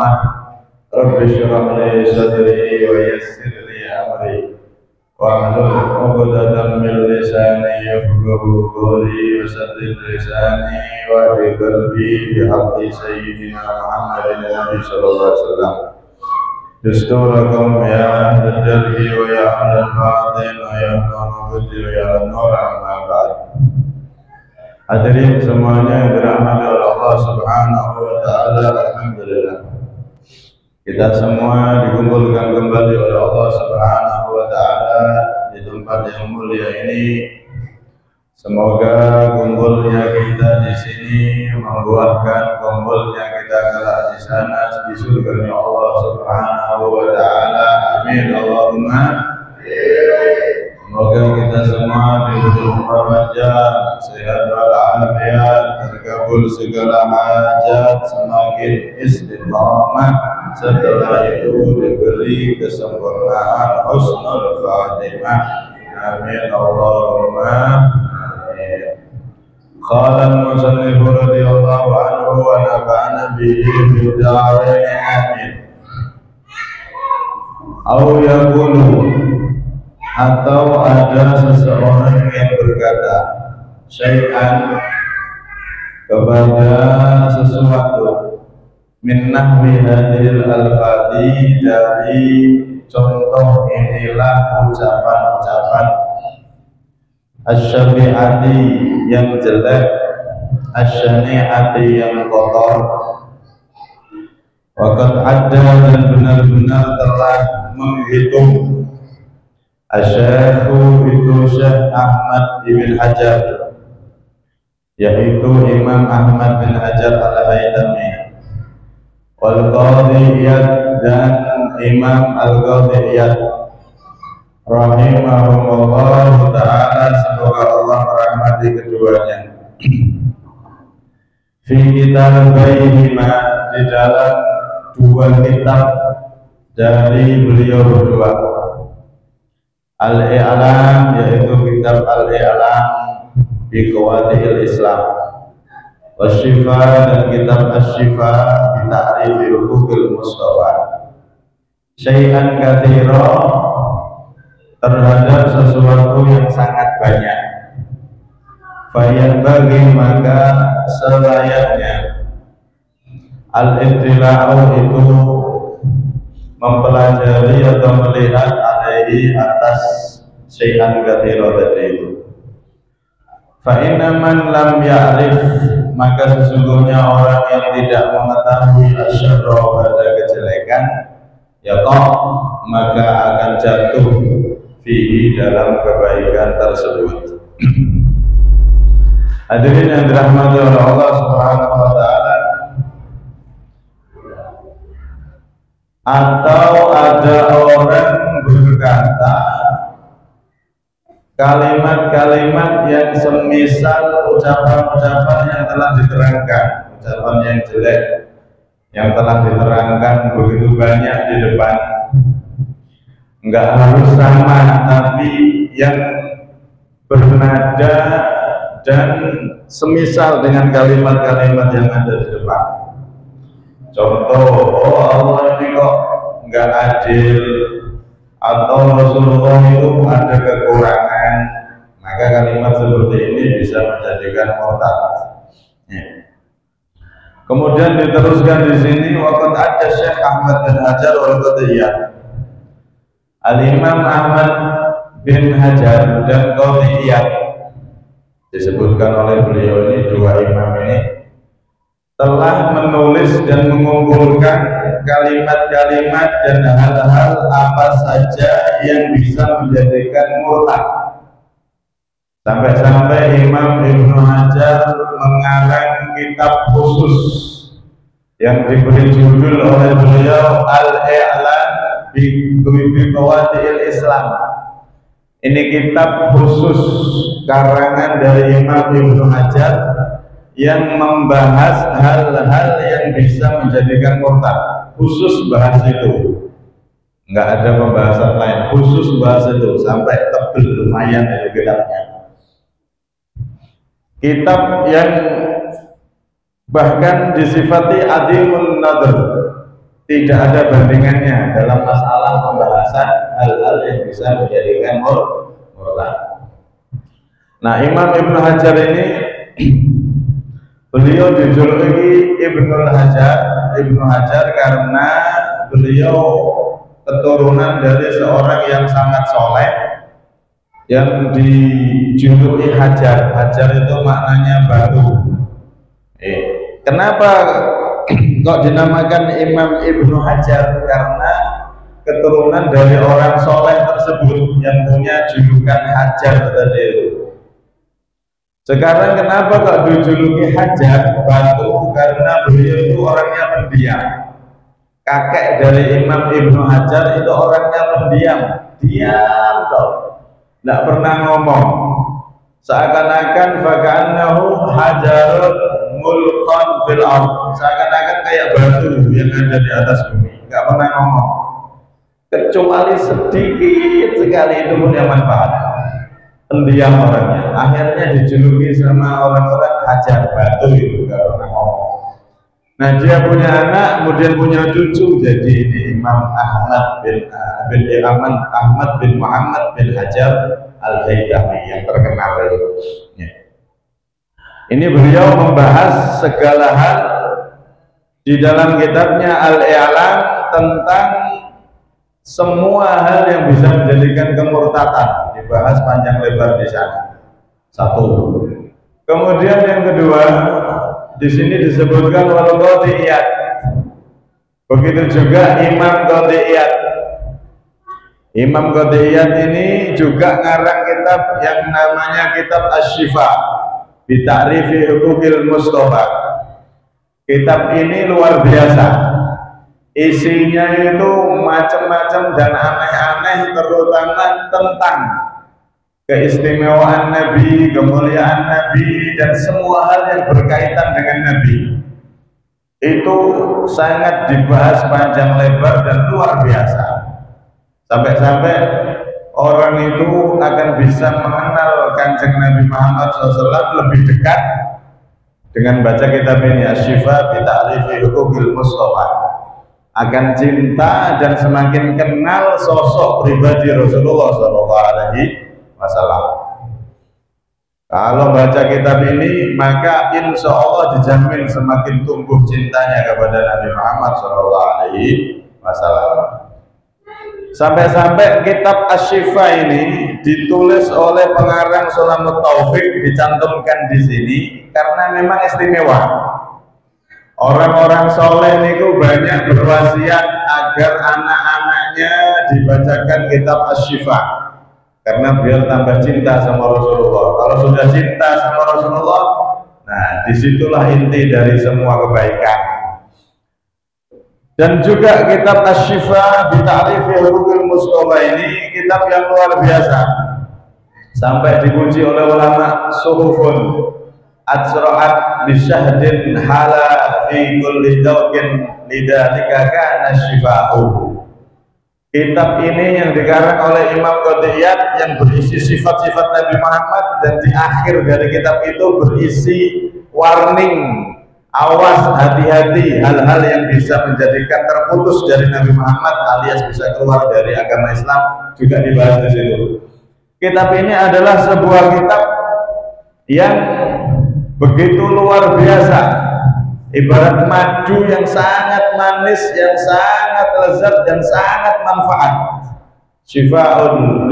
istiqamah. Rabbi shrah li sadri wa yassir li amri wahlul 'uqdatam min lisani yafqahu qawli wa saddid lisani wa hdi qalbi bihaqqi sayyidina Muhammadin Nabi sallallahu alaihi wasallam. Dusturakum ya ahlal darbi wa ya ahlal batin wa ya ahlal budi wa ya ahlal nur amma ba'd. Hadirin semuanya yang dirahmati oleh Allah Subhanahu wa taala, alhamdulillah. Kita semua dikumpulkan kembali oleh Allah Subhanahu wa taala di tempat yang mulia ini. Semoga kumpulnya kita di sini membuahkan kumpulnya kita kelak di sana di surga Allah Subhanahu wa taala. Amin Allahumma. Semoga kita semua diberi umur panjang, sehat walafiat, terkabul segala hajat, semakin istiqamah, setelah itu diberi kesempurnaan husnul khatimah. Amin Allahumma. Qala al-musannif radhiyallahu anhu wa nafa'ana bihi fid dharain amin. Au yaqulu, atau ada seseorang yang berkata syai'an kepada sesuatu min nahwi hadhil al-fadhi, dari contoh inilah ucapan-ucapan asy-syafi'ati yang jelek, asy-syani'ati yang kotor. Waqad adda, dan benar-benar telah menghitung Asy-Syaikhu itu Syekh Ahmad bin Hajar, yaitu Imam Ahmad bin Hajar al-Haytami, wal Qadhi Iyad, dan Imam al-Qadhi Iyad rahimahumullah ta'ala, semoga Allah merahmati keduanya. Fi kitabaihima, di dalam dua kitab dari beliau berdua. Al-I'lam, yaitu kitab Al-I'lam bi Qawaidil Islam, Wasyifa, dan kitab Asy-Syifa bi Ta'rifi Huquqil Mustafa. Syai'an katsira, terhadap sesuatu yang sangat banyak. Fayan bagi, maka selayaknya al-ittila'u, itu mempelajari atau melihat alaihi, atas syai'an katsira tadi itu. Fa inna man lam ya'rif, maka sesungguhnya orang yang tidak mengetahui asyarra, pada kejelekan, yaqah, maka akan jatuh fihi, dalam kebaikan tersebut. Hadirin yang dirahmati oleh Allah Subhanahu wa taala, atau ada orang berkata kalimat-kalimat yang semisal ucapan-ucapan yang telah diterangkan, ucapan yang jelek yang telah diterangkan begitu banyak di depan. Enggak harus sama, tapi yang bernada dan semisal dengan kalimat-kalimat yang ada di depan. Contoh, oh Allah ini kok enggak adil, atau Rasulullah itu ada kekurangan, maka kalimat seperti ini bisa menjadikan murtad. Ya. Kemudian diteruskan di sini, waqad ada Syekh Ahmad bin Hajar wal Qadhiyah. Al-Imam Ahmad bin Hajar dan Qadhiyah, disebutkan oleh beliau ini, dua imam ini telah menulis dan mengumpulkan kalimat-kalimat dan hal-hal apa saja yang bisa menjadikan murtad. Sampai-sampai Imam Ibnu Hajar mengarang kitab khusus yang diberi judul oleh beliau Al-I'lam bi Qawaidil Islam. Ini kitab khusus karangan dari Imam Ibnu Hajar yang membahas hal-hal yang bisa menjadikan murtad. Khusus bahas itu, nggak ada pembahasan lain, khusus bahas itu, sampai tebel lumayan itu kitabnya. Kitab yang bahkan disifati adimun nadr, tidak ada bandingannya dalam masalah pembahasan hal-hal yang bisa menjadikan murtad. Nah, Imam Ibnu Hajar ini beliau dijuluki Ibnu Hajar karena beliau keturunan dari seorang yang sangat soleh yang dijuluki Hajar. Hajar itu maknanya batu. Kenapa kok dinamakan Imam Ibnu Hajar? Karena keturunan dari orang soleh tersebut yang punya julukan Hajar tadi itu. Sekarang kenapa kok dijuluki Hajar batu? Karena beliau itu orangnya pendiam. Kakek dari Imam Ibnu Hajar itu orangnya pendiam, diam kok, tidak pernah ngomong. Seakan-akan faka'annahu hajarun mulqan fil ardh, seakan-akan kayak batu yang ada di atas bumi, nggak pernah ngomong, kecuali sedikit sekali, itu pun yang manfaat. Pendiam orangnya, akhirnya dijuluki sama orang-orang Hajar, batu itu, nggak pernah ngomong. Nah, dia punya anak, kemudian punya cucu, jadi ini Imam Ahmad bin Muhammad bin Hajar Al-Haytami yang terkenal itu. Ini beliau membahas segala hal di dalam kitabnya Al-I'lam tentang semua hal yang bisa menjadikan kemurtatan, dibahas panjang lebar di sana. Satu. Kemudian yang kedua, di sini disebutkan wal qadiyat. Begitu juga Imam Qadiyat. Imam Qadiyat ini juga ngarang kitab yang namanya kitab Asy-Syifa bi ta'rifi huquqil Mustafa. Kitab ini luar biasa. Isinya itu macam-macam dan aneh-aneh, terutama tentang keistimewaan Nabi, kemuliaan Nabi, dan semua hal yang berkaitan dengan Nabi. Itu sangat dibahas panjang lebar dan luar biasa. Sampai-sampai orang itu akan bisa mengenal Kanjeng Nabi Muhammad SAW lebih dekat dengan baca kitab ini, Asy-Syifa bi ta'rifi huquqil Mustafa. Akan cinta dan semakin kenal sosok pribadi Rasulullah SAW. Kalau baca kitab ini, maka insya Allah dijamin semakin tumbuh cintanya kepada Nabi Muhammad SAW. Sampai-sampai kitab Asy-Syifa ini ditulis oleh pengarang Sulamut Taufik, dicantumkan di sini karena memang istimewa. Orang-orang soleh niku banyak berwasiat agar anak-anaknya dibacakan kitab Asy-Syifa karena biar tambah cinta sama Rasulullah. Kalau sudah cinta sama Rasulullah, nah disitulah inti dari semua kebaikan. Dan juga kitab Asy-Syifa bi ta'rifi huquqil Mustafa ini kitab yang luar biasa, sampai dipuji oleh ulama suhufun atsra'at bisyahdin hala fi kulli dawqin lidzalika kana syifa'u. Kitab ini yang dikarang oleh Imam Qadiyat yang berisi sifat-sifat Nabi Muhammad, dan di akhir dari kitab itu berisi warning, awas, hati-hati hal-hal yang bisa menjadikan terputus dari Nabi Muhammad alias bisa keluar dari agama Islam, juga dibahas di situ. Kitab ini adalah sebuah kitab yang begitu luar biasa, ibarat madu yang sangat manis, yang sangat lezat dan sangat manfaat. Syifa'ul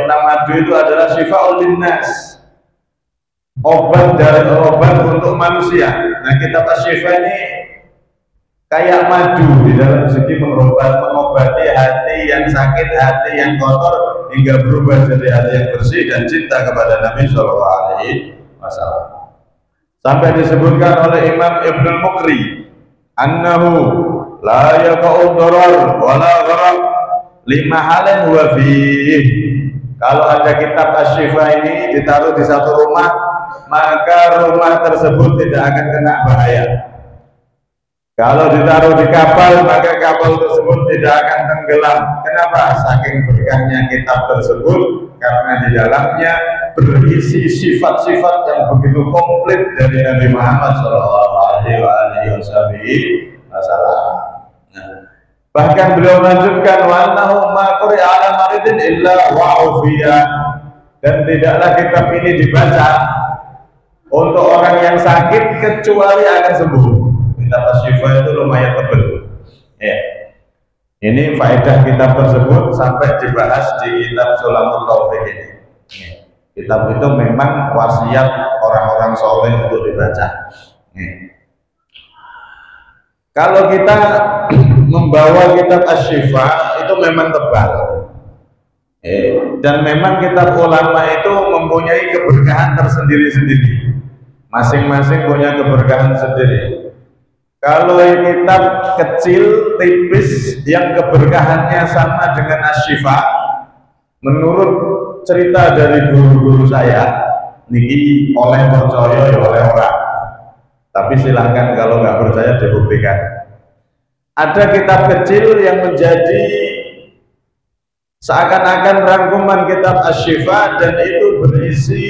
madu itu adalah syifa'ul linnas, obat untuk manusia. Nah, kitab Asy-Syifa ini kayak madu di dalam segi mengobati hati yang sakit, hati yang kotor, hingga berubah jadi hati yang bersih dan cinta kepada Nabi SAW. Sampai disebutkan oleh Imam Ibnul Muqri, annahu la yaqa'u darar wa la gharar lima halin wa fiih. Kalau ada kitab Asy-Syifa ini ditaruh di satu rumah, maka rumah tersebut tidak akan kena bahaya. Kalau ditaruh di kapal, maka kapal tersebut tidak akan tenggelam. Kenapa? Saking berkahnya kitab tersebut, karena di dalamnya berisi sifat-sifat yang begitu komplit dari Nabi Muhammad SAW. Bahkan beliau melanjutkan wa annahu ma quri'a ala maridin illa wa'ufiya, dan tidaklah kitab ini dibaca untuk orang yang sakit kecuali akan sembuh. Kitab Asy-Syifa itu lumayan tebal. Ya. Ini faedah kitab tersebut sampai dibahas di kitab Sulamul Taufik ini. Ya. Kitab itu memang wasiat orang-orang soleh untuk dibaca. Ya. Kalau kita membawa kitab Asy-Syifa itu memang tebal, dan memang kitab ulama itu mempunyai keberkahan tersendiri-sendiri, masing-masing punya keberkahan sendiri. Kalau kitab kecil tipis yang keberkahannya sama dengan Asy-Syifa, menurut cerita dari guru-guru saya, niki oleh percaya ya oleh orang, tapi silahkan kalau nggak percaya dibuktikan. Ada kitab kecil yang menjadi seakan-akan rangkuman kitab Asy-Syifa, dan itu berisi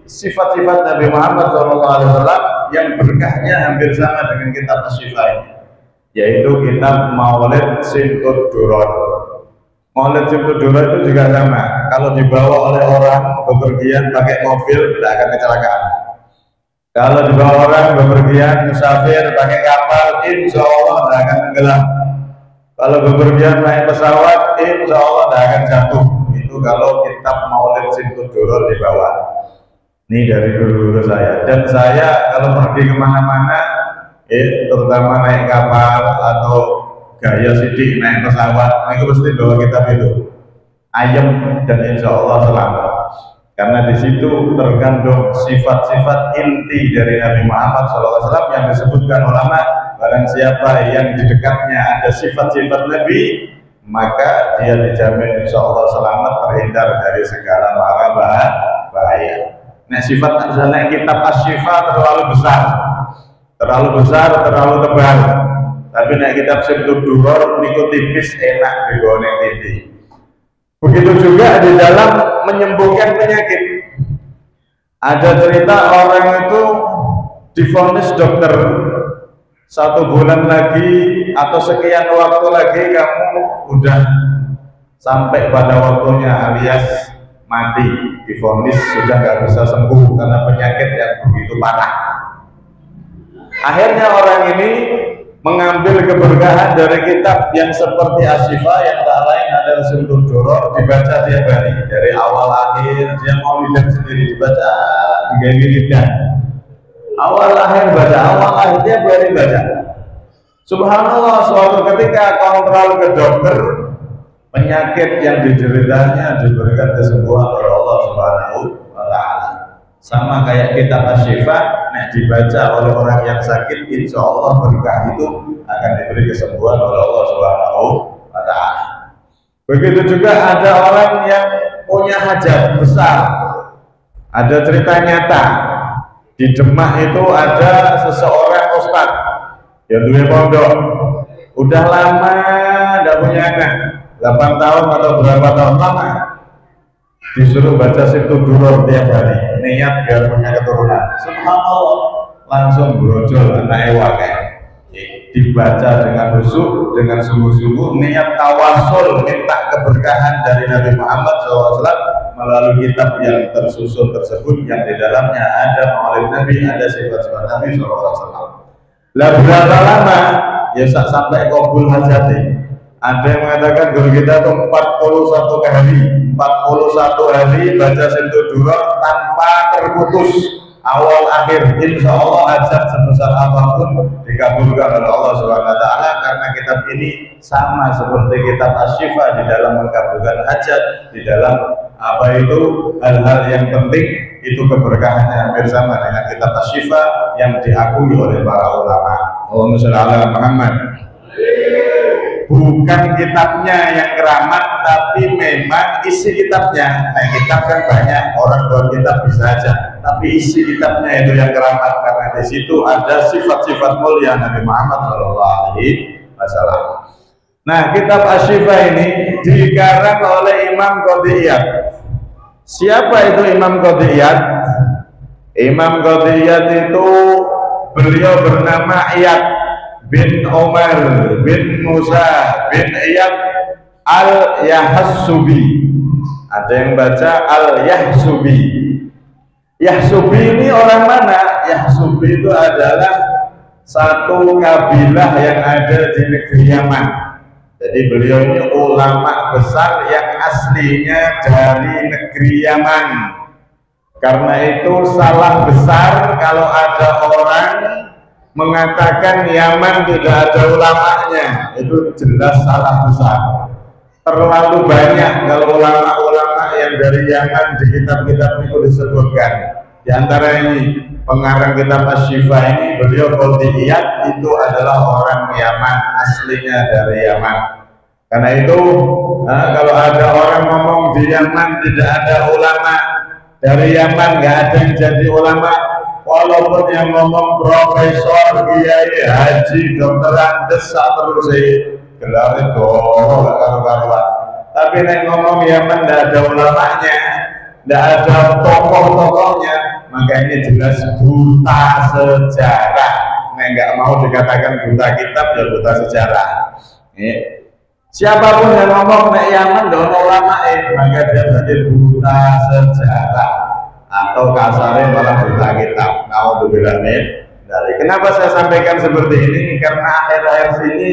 sifat-sifat Nabi Muhammad SAW yang berkahnya hampir sama dengan kitab Asy-Syifa ini, yaitu kitab Maulid Simtud Duror. Maulid Simtud Duror itu juga sama, kalau dibawa oleh orang bepergian pakai mobil tidak akan kecelakaan. Kalau dibawa orang bepergian musafir pakai kapal, insya Allah tidak akan tenggelam. Kalau bepergian naik pesawat, insya Allah tidak akan jatuh. Itu kalau kitab Maulid Simtud Duror dibawa. Ini dari guru-guru saya. Dan saya kalau pergi kemana-mana, terutama naik kapal atau gaya sidik naik pesawat, itu mesti bawa kitab itu. Ayem dan insya Allah selamat. Karena di situ terkandung sifat-sifat inti dari Nabi Muhammad SAW yang disebutkan ulama. Barang siapa yang di dekatnya ada sifat-sifat Nabi, maka dia dijamin insya Allah selamat, terhindar dari segala mara bahaya. Nah, sifat nek kitab Asy-Syifa terlalu besar, terlalu tebal. Tapi nek kitab Simtud Duror niku tipis, enak digone titik. Begitu juga di dalam menyembuhkan penyakit. Ada cerita orang itu divonis dokter 1 bulan lagi atau sekian waktu lagi kamu udah sampai pada waktunya alias mati, divonis sudah nggak bisa sembuh karena penyakit yang begitu parah. Akhirnya orang ini mengambil keberkahan dari kitab yang seperti Asy-Syifa, yang tak lain adalah Simtud Duror, dibaca tiap hari dari awal akhir. Dia mau lihat sendiri dibaca, digaya-gaya. Awal akhir baca, awal akhir tiap hari baca. Subhanallah, suatu ketika kontrol ke dokter, penyakit yang dideritanya diberikan kesembuhan oleh Allah Subhanahu wa Ta'ala. Sama kayak kitab Asy-Syifa, nah dibaca oleh orang yang sakit, insya Allah berkah itu akan diberi kesembuhan oleh Allah Subhanahu wa Ta'ala. Begitu juga ada orang yang punya hajat besar. Ada cerita nyata di Demak itu ada seseorang ustaz yang duwe pondok, udah lama tidak punya anak, 8 tahun atau berapa tahun lama, disuruh baca Simtud Duror tiap hari, niat biar punya keturunan. Subhanallah, langsung brojol anak wakai. Dibaca dengan khusyuk, dengan sungguh-sungguh, niat tawasul, minta keberkahan dari Nabi Muhammad SAW melalui kitab yang tersusun tersebut, yang di dalamnya ada maulid Nabi, ada sifat-sifat Nabi SAW. Lah berapa lama? Ya sampai kabul hajati. Ada yang mengatakan guru kita itu 41 hari, 41 hari baca Simtud Duror tanpa terputus, awal akhir, insya Allah hajat sebesar apapun dikabulkan oleh Allah Subhanahu wa Ta'ala, karena kitab ini sama seperti kitab Asy-Syifa di dalam mengabulkan hajat, di dalam apa itu hal-hal yang penting, itu keberkahannya hampir sama dengan kitab Asy-Syifa yang diakui oleh para ulama. Allahumma shalli ala Muhammad. Bukan kitabnya yang keramat, tapi memang isi kitabnya. Nah, kitab kan banyak, orang buat kitab bisa aja, tapi isi kitabnya itu yang keramat, karena di situ ada sifat-sifat mulia Nabi Muhammad SAW. Nah, kitab Asy-Syifa ini dikarang oleh Imam Qadhiyat. Siapa itu Imam Qadhiyat? Imam Qadhiyat itu beliau bernama Iyad bin Umar bin Musa bin Iyad al-Yahsubi. Ada yang baca al-Yahsubi. Yahsubi ini orang mana? Yahsubi itu adalah satu kabilah yang ada di negeri Yaman. Jadi beliau ini ulama besar yang aslinya dari negeri Yaman. Karena itu salah besar kalau ada orang mengatakan Yaman tidak ada ulamanya. Itu jelas salah besar. Terlalu banyak kalau ulama-ulama yang dari Yaman di kitab-kitab itu disebutkan. Di antara ini pengarang kitab Asy-Syifa ini, beliau Qadhiyat itu adalah orang Yaman, aslinya dari Yaman. Karena itu kalau ada orang ngomong di Yaman tidak ada ulama, dari Yaman nggak ada yang jadi ulama, walaupun yang ngomong profesor, kiai, haji, dokter Andes, terus gelar itu nggak karu-karuan. Tapi yang ngomong Yaman nggak ada ulamanya, nggak ada tokoh-tokohnya, maka ini jelas buta sejarah. Nah, nggak mau dikatakan buta kitab, ya buta sejarah. Siapapun yang ngomong nek Yaman nggak ada ulama, maka dia berarti buta sejarah atau kasarnya malah buta kitab. Naudzubillah dari. Kenapa saya sampaikan seperti ini? Karena akhir-akhir sini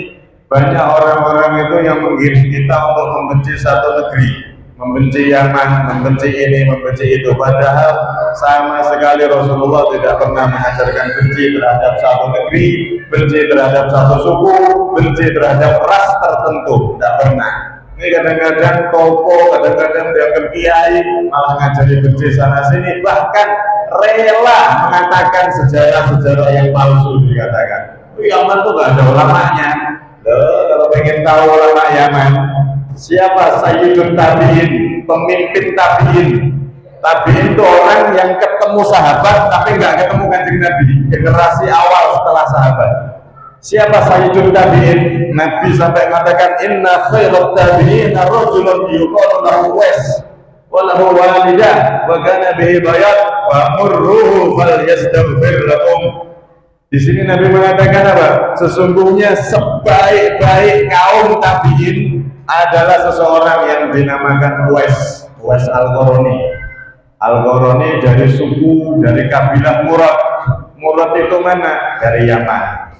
banyak orang-orang itu yang menggiring kita untuk membenci satu negeri, membenci Yaman, membenci ini, membenci itu. Padahal sama sekali Rasulullah tidak pernah mengajarkan benci terhadap satu negeri, benci terhadap satu suku, benci terhadap ras tertentu. Tidak pernah. Ini kadang-kadang tokoh, kadang-kadang dianggap kiai, malah ngajari benci sana sini, bahkan rela mengatakan sejarah-sejarah yang palsu dikatakan. Yaman itu gak ada ulamanya. Kalau pengen tahu ulama Yaman, siapa Sayyidun Tabi'in, pemimpin Tabi'in. Tabi'in itu orang yang ketemu sahabat tapi nggak ketemu Kanjeng Nabi, generasi awal setelah sahabat. Siapa Sayyidun Tabi'in? Nabi sampai mengatakan inna khairat tabi'in rajulun yuqalu lahu Uwais wa lahu walidah wa kana bihi bayat wa murruhu falyastaghfir lakum. Di sini Nabi mengatakan apa? Sesungguhnya sebaik-baik kaum tabi'in adalah seseorang yang dinamakan Uwais Al-Qarni. Al-Qarni dari suku, dari kabilah Murad. Murad itu mana? Dari Yaman.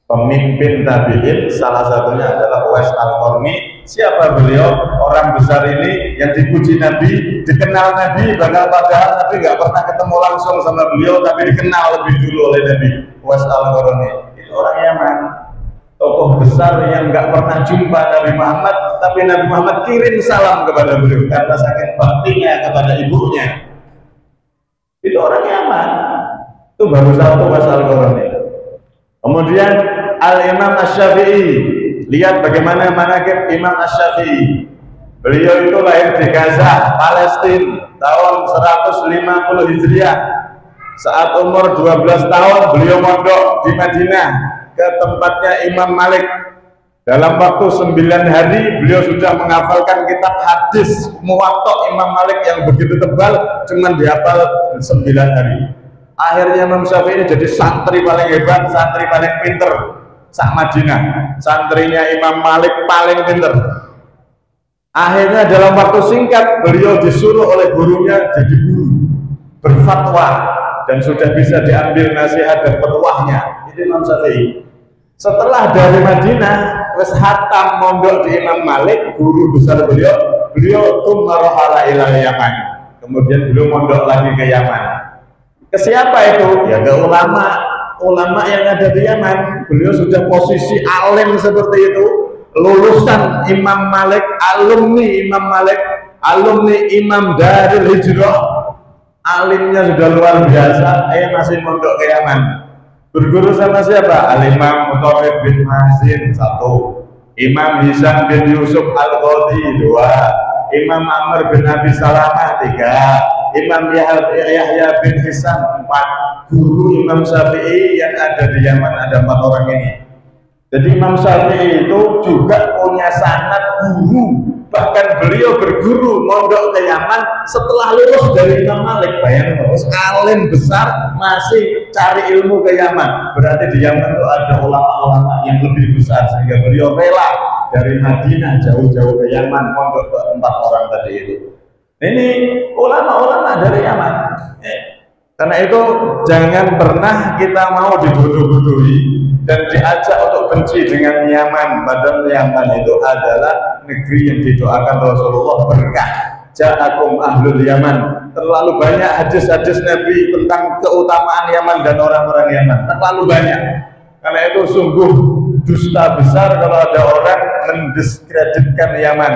Pemimpin tabi'in salah satunya adalah Uwais Al-Qarni. Siapa beliau? Orang besar ini yang dipuji Nabi, dikenal Nabi, padahal Nabi nggak pernah ketemu langsung sama beliau, tapi dikenal lebih dulu oleh Nabi. Uwais Al-Qarni itu orang Yaman, tokoh besar yang nggak pernah jumpa Nabi Muhammad, tapi Nabi Muhammad kirim salam kepada beliau karena saking baktinya kepada ibunya. Itu orang Yaman. Itu baru satu Uwais Al-Qarni. Kemudian Al-Imam Asy-Syafi'i, lihat bagaimana manaqib Imam Asy-Syafi'i. Beliau itu lahir di Gaza, Palestina tahun 150 Hijriah. Saat umur 12 tahun beliau mondok di Madinah ke tempatnya Imam Malik. Dalam waktu 9 hari beliau sudah menghafalkan kitab hadis Muwatta Imam Malik yang begitu tebal, cuman dihafal 9 hari. Akhirnya Imam Syafi'i ini jadi santri paling hebat, santri paling pinter sak Madinah. Santrinya Imam Malik paling pinter. Akhirnya dalam waktu singkat beliau disuruh oleh gurunya jadi guru, berfatwa, dan sudah bisa diambil nasihat dan petuahnya. Itu Imam Syafi'i. Setelah dari Madinah wis hatam mondok di Imam Malik, guru besar beliau tumarahala ila Yaman. Kemudian beliau mondok lagi ke Yaman. Ke siapa itu? Ya ke ulama yang ada di Yaman. Beliau sudah posisi alim seperti itu, lulusan Imam Malik, alumni Imam Malik, alumni Imam Darul Hijrah. Alimnya sudah luar biasa, masih mondok ke Yaman. Berguru sama siapa? Al-Imam Mutawif bin Mazin 1, Imam Hisam bin Yusuf Al-Qadhi 2, Imam Amr bin Abi Salamah 3, Imam Yahya bin Hisam 4. Guru Imam Syafi'i yang ada di Yaman ada 4 orang ini. Jadi Imam Syafi'i itu juga punya sanad guru, bahkan beliau berguru mondok ke Yaman setelah lulus dari Imam Malik. Bayangin, alim besar masih cari ilmu ke Yaman. Berarti di Yaman itu ada ulama-ulama yang lebih besar, sehingga beliau rela dari Madinah jauh-jauh ke Yaman mondok ke 4 orang tadi itu. Ini ulama-ulama dari Yaman. Karena itu jangan pernah kita mau dibodoh-bodohi dan diajak untuk benci dengan Yaman. Padahal Yaman itu adalah negeri yang didoakan Rasulullah berkah. Ja'akum ahlul Yaman. Terlalu banyak hadis-hadis Nabi tentang keutamaan Yaman dan orang-orang Yaman. Terlalu banyak. Karena itu sungguh dusta besar kalau ada orang mendiskreditkan Yaman,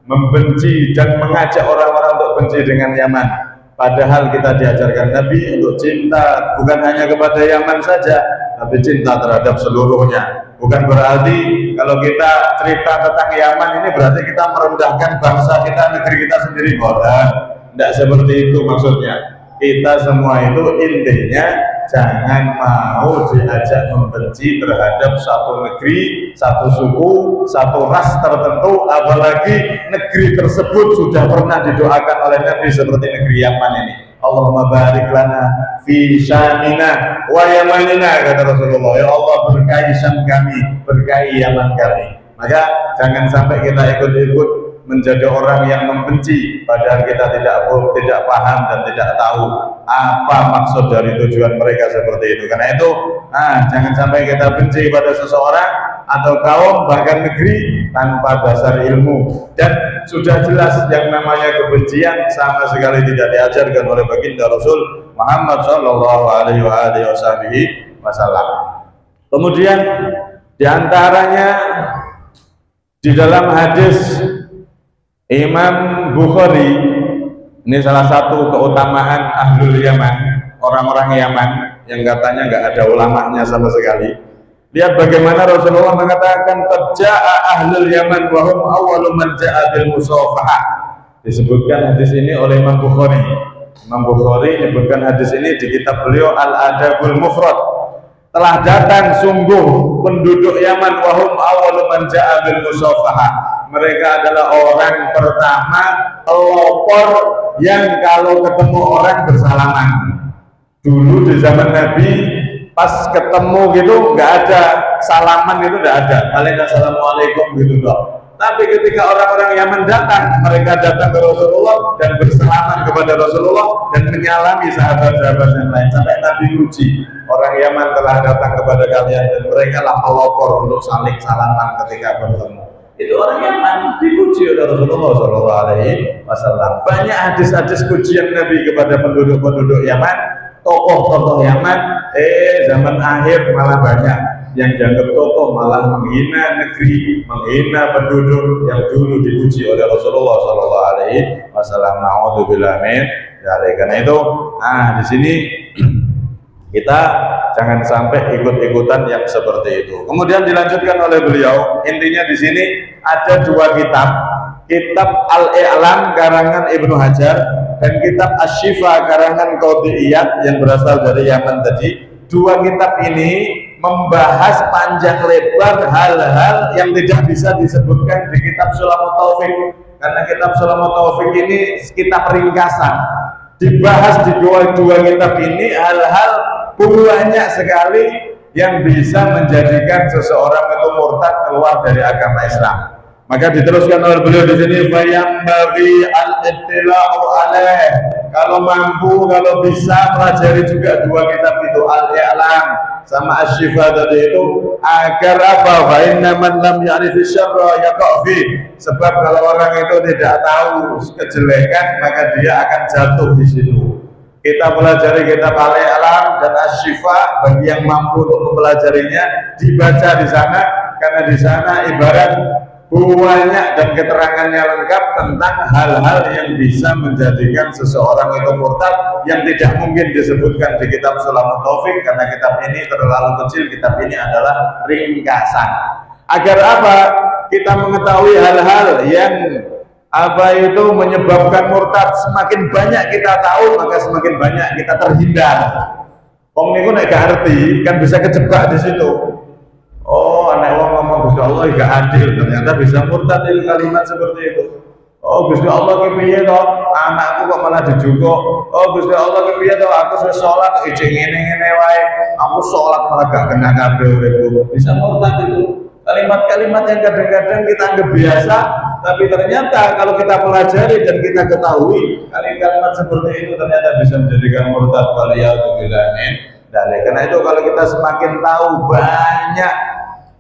membenci dan mengajak orang-orang untuk benci dengan Yaman. Padahal kita diajarkan Nabi untuk cinta bukan hanya kepada Yaman saja, tapi cinta terhadap seluruhnya. Bukan berarti kalau kita cerita tentang Yaman ini berarti kita merendahkan bangsa kita, negeri kita sendiri. Bukan, tidak seperti itu maksudnya. Kita semua itu intinya jangan mau diajak membenci terhadap satu negeri, satu suku, satu ras tertentu, apalagi negeri tersebut sudah pernah didoakan oleh Nabi seperti negeri Yaman ini. Allahumma barik lana fi Syamina wa Yamanina, kata Rasulullah. Ya Allah, berkahi Syam kami, berkahi Yaman kami. Maka jangan sampai kita ikut-ikut menjadi orang yang membenci padahal kita tidak paham dan tidak tahu apa maksud dari tujuan mereka seperti itu. Karena itu jangan sampai kita benci pada seseorang atau kaum bahkan negeri tanpa dasar ilmu, dan sudah jelas yang namanya kebencian sama sekali tidak diajarkan oleh baginda Rasul Muhammad Shallallahu Alaihi Wasallam. Kemudian diantaranya di dalam hadis Imam Bukhari, ini salah satu keutamaan ahlul Yaman, orang-orang Yaman yang katanya nggak ada ulamanya sama sekali. Lihat bagaimana Rasulullah mengatakan terja'a ahlul Yaman wa hum awwalu man ja'a bil musafahah. Disebutkan hadis ini oleh Imam Bukhari. Imam Bukhari menyebutkan hadis ini di kitab beliau Al-Adabul Mufrad. Telah datang sungguh penduduk Yaman wa hum awwalu man ja'a bil musafahah. Mereka adalah orang pertama pelopor yang kalau ketemu orang bersalaman. Dulu di zaman Nabi pas ketemu gitu nggak ada salaman, itu nggak ada, paling assalamualaikum gitu dong. Tapi ketika orang-orang Yaman datang, mereka datang ke Rasulullah dan bersalaman kepada Rasulullah dan menyalami sahabat-sahabat yang lain. Sampai Nabi puji, orang Yaman telah datang kepada kalian dan mereka lah pelopor untuk saling salaman ketika bertemu. Itu orang Yaman dipuji oleh Rasulullah Shallallahu Alaihi Wasallam. Banyak hadis-hadis pujian Nabi kepada penduduk-penduduk Yaman, tokoh-tokoh Yaman. Zaman akhir malah banyak yang dianggap tokoh malah menghina negeri, menghina penduduk yang dulu dipuji oleh Rasulullah Shallallahu Alaihi Wasallam. Naudzubillah min dzalik. Karena itu, di sini kita jangan sampai ikut-ikutan yang seperti itu. Kemudian dilanjutkan oleh beliau, intinya di sini ada 2 kitab, kitab Al-I'lam karangan Ibnu Hajar dan kitab Asy-Syifa karangan Qadhi Iyad yang berasal dari Yaman tadi. 2 kitab ini membahas panjang lebar hal-hal yang tidak bisa disebutkan di kitab Sulamut Taufik, karena kitab Sulamut Taufik ini kitab ringkasan. Dibahas di dua kitab ini hal-hal banyak sekali yang bisa menjadikan seseorang itu murtad, keluar dari agama Islam. Maka diteruskan oleh beliau di sini, bayam bagi al-ittila'u alaih. Kalau mampu, kalau bisa pelajari juga 2 kitab itu, Al-I'lam sama Asy-Syifa tadi itu, agar apa? Fa inna man lam ya'rif syarra yaqa' fi. Sebab kalau orang itu tidak tahu kejelekan, maka dia akan jatuh di situ. Kita pelajari kitab Al-I'lam dan Asy-Syifa bagi yang mampu untuk mempelajarinya, dibaca di sana, karena di sana ibarat banyak dan keterangannya lengkap tentang hal-hal yang bisa menjadikan seseorang itu murtad yang tidak mungkin disebutkan di kitab Sulamut Taufik, karena kitab ini terlalu kecil, kitab ini adalah ringkasan. Agar apa? Kita mengetahui hal-hal yang itu menyebabkan murtad. Semakin banyak kita tahu, maka semakin banyak kita terhindar. Wong niku nek gak ngerti kan bisa kejebak di situ. Oh, anak wong ngomong Gusti Allah gak adil, ternyata bisa murtad dari kalimat seperti itu. Oh Gusti Allah ki piye to? Anakku kok malah dijukuk. Oh Gusti Allah ki piye to? Aku wis salat ijek ngene-ngene wae. Aku salat malah gak kena kabeh uripku. Bisa murtad itu. Kalimat-kalimat yang kadang-kadang kita anggap biasa, tapi ternyata kalau kita pelajari dan kita ketahui, kalimat seperti itu ternyata bisa menjadikan murtad. Waliyadzubillah. Karena itu kalau kita semakin tahu banyak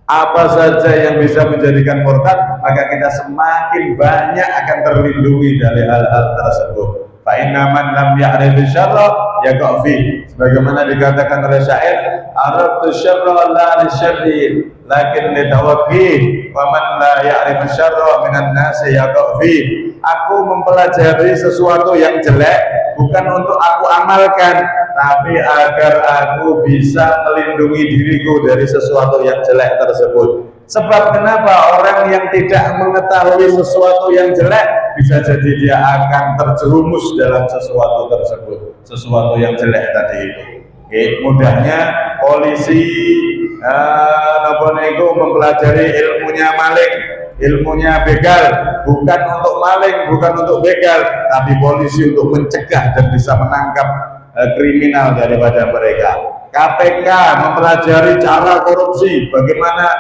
apa saja yang bisa menjadikan murtad, maka kita semakin banyak akan terlindungi dari hal-hal tersebut. Fa inna man lam ya'rif syarra yaqa fi. Sebagaimana dikatakan oleh syair, araftu syarra la li syarri lakin li tawaqi wa man la ya'rif syarra minan nasi yaqa fi. Aku mempelajari sesuatu yang jelek bukan untuk aku amalkan, tapi agar aku bisa melindungi diriku dari sesuatu yang jelek tersebut. Sebab kenapa orang yang tidak mengetahui sesuatu yang jelek, bisa jadi dia akan terjerumus dalam sesuatu tersebut, sesuatu yang jelek tadi itu. Oke, mudahnya polisi mempelajari ilmunya maling, ilmunya begal, bukan untuk maling, bukan untuk begal, tapi polisi untuk mencegah dan bisa menangkap kriminal daripada mereka. KPK mempelajari cara korupsi, bagaimana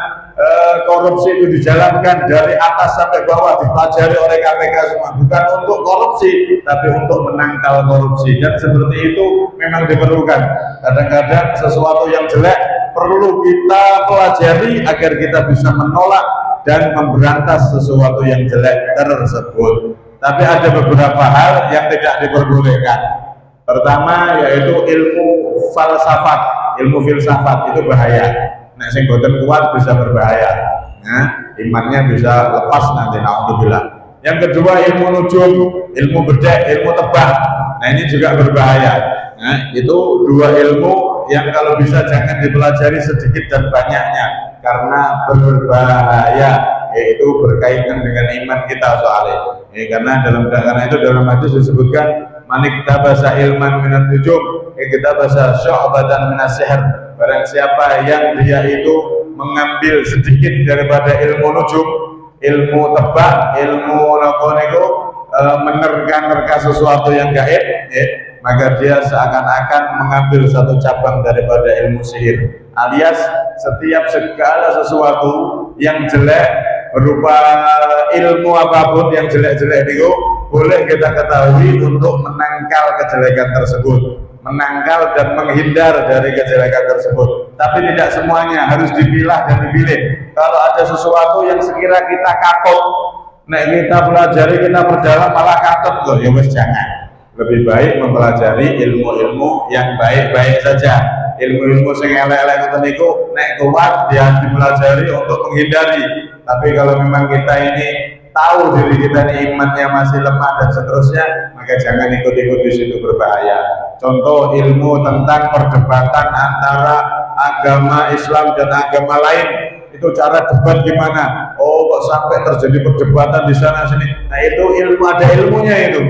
korupsi itu dijalankan dari atas sampai bawah, dipelajari oleh KPK semua, bukan untuk korupsi tapi untuk menangkal korupsi. Dan seperti itu memang diperlukan. Kadang-kadang sesuatu yang jelek perlu kita pelajari agar kita bisa menolak dan memberantas sesuatu yang jelek tersebut. Tapi ada beberapa hal yang tidak diperbolehkan. Pertama yaitu ilmu falsafat, ilmu filsafat itu bahaya. Nek sing boten kuat bisa berbahaya. Nah, imannya bisa lepas nanti, naudzubillah. Yang kedua ilmu nujum, ilmu bedek, ilmu tebak. Nah, ini juga berbahaya. Nah, itu dua ilmu yang kalau bisa jangan dipelajari sedikit dan banyaknya karena berbahaya, yaitu berkaitan dengan iman kita soalnya. Karena itu dalam hadis disebutkan manik tabasa ilman minat nujum, kita bahasa syu'batan minas sihr. Barang siapa yang dia itu mengambil sedikit daripada ilmu nujum, ilmu tebak, ilmu menerka-nerka sesuatu yang gaib, maka dia seakan-akan mengambil satu cabang daripada ilmu sihir. Alias setiap segala sesuatu yang jelek berupa ilmu apapun yang jelek-jelek itu boleh kita ketahui untuk menangkal kejelekan tersebut, menangkal dan menghindar dari kejelekan tersebut. Tapi tidak semuanya, harus dipilah dan dipilih. Kalau ada sesuatu yang sekira kita katut, nek kita pelajari, kita perdalam malah katut loh, ya wis jangan. Lebih baik mempelajari ilmu-ilmu yang baik-baik saja. Ilmu-ilmu sing elek-elek niku nek kuat dia dipelajari untuk menghindari. Tapi kalau memang kita ini tahu diri kita ini imannya masih lemah dan seterusnya, maka jangan ikut-ikut di situ, berbahaya. Contoh ilmu tentang perdebatan antara agama Islam dan agama lain, itu cara debat gimana? Oh, kok sampai terjadi perdebatan di sana sini? Nah, itu ilmu, ada ilmunya itu.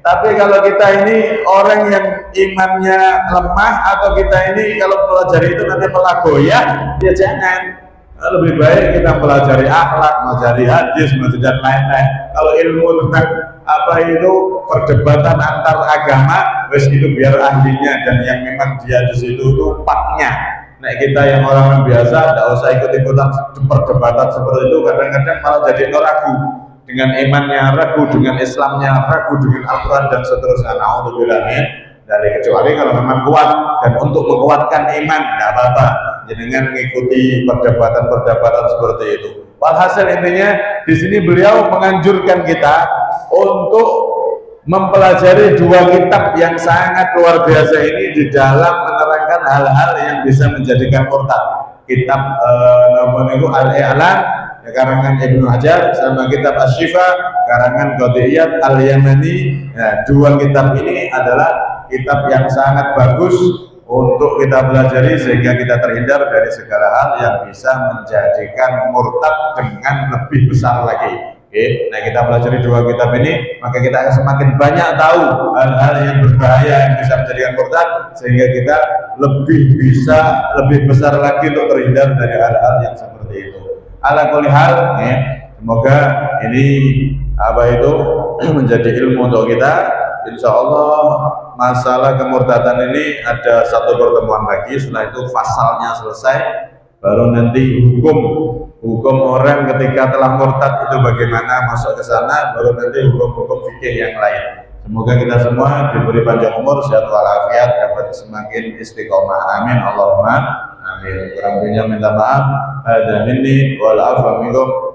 Tapi kalau kita ini orang yang imannya lemah, atau kita ini kalau pelajari itu nanti malah goyah, ya jangan. Lebih baik kita pelajari akhlak, pelajari hadis, dan lain-lain. Kalau ilmu tentang apa itu perdebatan antar agama, wes itu biar ahlinya dan yang memang dia di situ itu paknya. Nah, kita yang orang biasa tidak usah ikut-ikutan perdebatan seperti itu. Kadang-kadang malah jadi ragu dengan imannya, ragu dengan Islamnya, ragu dengan Al-Quran dan seterusnya. Naudzubillah dari, kecuali kalau memang kuat, dan untuk menguatkan iman tidak apa-apa dengan mengikuti perdebatan-perdebatan seperti itu. Walhasil intinya di sini beliau menganjurkan kita untuk mempelajari dua kitab yang sangat luar biasa ini di dalam menerangkan hal-hal yang bisa menjadikan murtad. Kitab Al-I'lan karangan Ibnu Hajar, sama kitab Asy-Syifa karangan Qadiyat Al-Yamani. Nah, dua kitab ini adalah kitab yang sangat bagus untuk kita pelajari sehingga kita terhindar dari segala hal yang bisa menjadikan murtad dengan lebih besar lagi. Oke, nah kita pelajari dua kitab ini, maka kita akan semakin banyak tahu hal-hal yang berbahaya yang bisa menjadikan murtad, sehingga kita lebih besar lagi untuk terhindar dari hal-hal yang seperti itu. Ala kulli hal, semoga ini apa itu menjadi ilmu untuk kita. Insya Allah masalah kemurtadan ini ada satu pertemuan lagi, setelah itu pasalnya selesai, baru nanti hukum orang ketika telah murtad itu bagaimana, masuk ke sana, baru nanti hukum-hukum fikih yang lain. Semoga kita semua diberi panjang umur, sehat walafiat, dapat semakin istiqomah. Amin Allahumma amin. Kurang lebihnya minta maaf. Ada minni wal afa minkum.